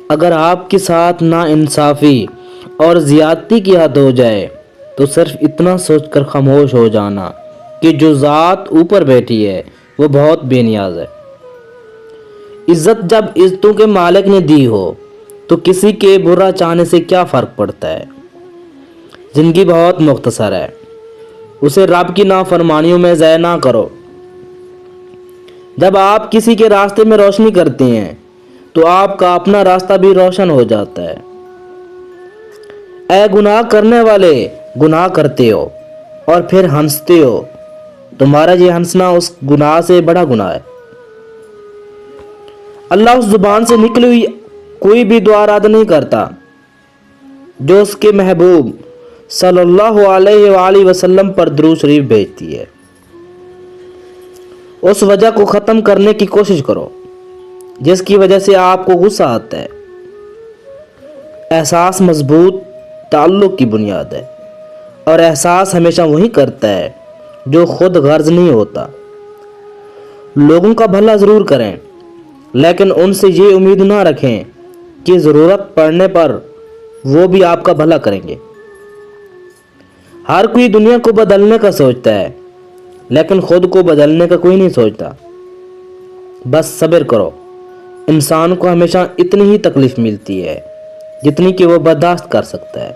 اگر آپ کے ساتھ ناانصافی اور زیادتی کی حد ہو جائے تو صرف اتنا سوچ کر خاموش ہو جانا کہ جو ذات اوپر بیٹھی ہے وہ بہت بے نیاز ہے۔ عزت جب عزتوں کے مالک نے دی ہو تو کسی کے برا چاہنے سے کیا فرق پڑتا ہے۔ زندگی بہت مختصر ہے، اسے رب کی نافرمانیوں میں ضائع نہ کرو۔ جب آپ کسی کے راستے میں روشنی کرتے ہیں تو آپ کا اپنا راستہ بھی روشن ہو جاتا ہے۔ اے گناہ کرنے والے، گناہ کرتے ہو اور پھر ہنستے ہو، تمہارا یہ ہنسنا اس گناہ سے بڑا گناہ ہے۔ اللہ اس زبان سے نکلی ہوئی کوئی بھی دعا رد نہیں کرتا جو اس کے محبوب صلی اللہ علیہ وآلہ وسلم پر درود شریف بھیجتی ہے۔ اس وجہ کو ختم کرنے کی کوشش کرو جس کی وجہ سے آپ کو غصہ آتا ہے۔ احساس مضبوط تعلق کی بنیاد ہے، اور احساس ہمیشہ وہی کرتا ہے جو خود غرض نہیں ہوتا۔ لوگوں کا بھلا ضرور کریں، لیکن ان سے یہ امید نہ رکھیں کہ ضرورت پڑنے پر وہ بھی آپ کا بھلا کریں گے۔ ہر کوئی دنیا کو بدلنے کا سوچتا ہے، لیکن خود کو بدلنے کا کوئی نہیں سوچتا۔ بس صبر کرو، انسان کو ہمیشہ اتنی ہی تکلیف ملتی ہے جتنی کہ وہ برداشت کر سکتا ہے۔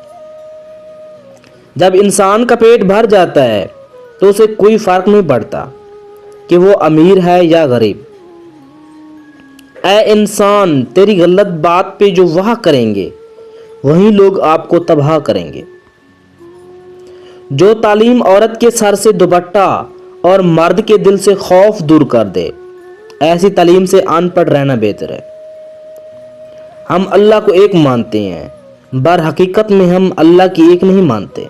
جب انسان کا پیٹ بھر جاتا ہے تو اسے کوئی فرق نہیں پڑتا کہ وہ امیر ہے یا غریب۔ اے انسان، تیری غلط بات پہ جو واہ کریں گے وہی لوگ آپ کو تباہ کریں گے۔ جو تعلیم عورت کے سر سے دوپٹہ اور مرد کے دل سے خوف دور کر دے، ایسی تعلیم سے ان پڑھ رہنا بہتر ہے۔ ہم اللہ کو ایک مانتے ہیں، حقیقت میں ہم اللہ کی ایک نہیں مانتے۔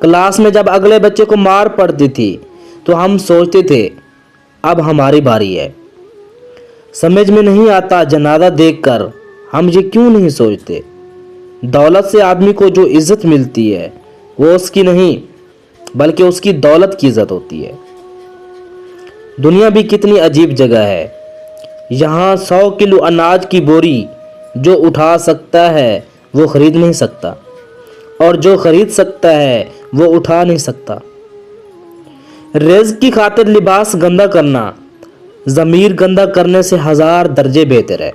کلاس میں جب اگلے بچے کو مار پڑتی تھی تو ہم سوچتے تھے اب ہماری باری ہے۔ سمجھ میں نہیں آتا جنازہ دیکھ کر ہم یہ کیوں نہیں سوچتے۔ دولت سے آدمی کو جو عزت ملتی ہے وہ اس کی نہیں بلکہ اس کی دولت کی عزت ہوتی ہے۔ دنیا بھی کتنی عجیب جگہ ہے، یہاں 100 کلو اناج کی بوری جو اٹھا سکتا ہے وہ خرید نہیں سکتا، اور جو خرید سکتا ہے وہ اٹھا نہیں سکتا۔ رزق کی خاطر لباس گندا کرنا ضمیر گندا کرنے سے 1000 درجے بہتر ہے۔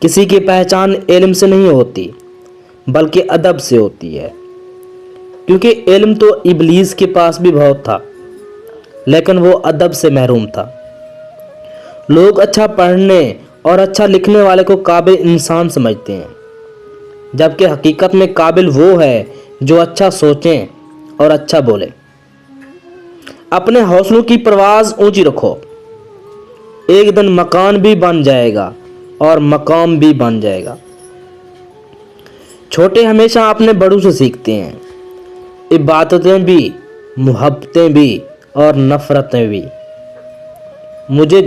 کسی کی پہچان علم سے نہیں ہوتی بلکہ ادب سے ہوتی ہے، کیونکہ علم تو ابلیس کے پاس بھی بہت تھا لیکن وہ ادب سے محروم تھا۔ لوگ اچھا پڑھنے اور اچھا لکھنے والے کو قابل انسان سمجھتے ہیں، جبکہ حقیقت میں قابل وہ ہے جو اچھا سوچیں اور اچھا بولیں۔ اپنے حوصلوں کی پرواز اونچی رکھو، ایک دن مکان بھی بن جائے گا اور مقام بھی بن جائے گا۔ چھوٹے ہمیشہ اپنے بڑوں سے سیکھتے ہیں، عبادتیں بھی، محبتیں بھی اور نفرتیں بھی۔ مجھے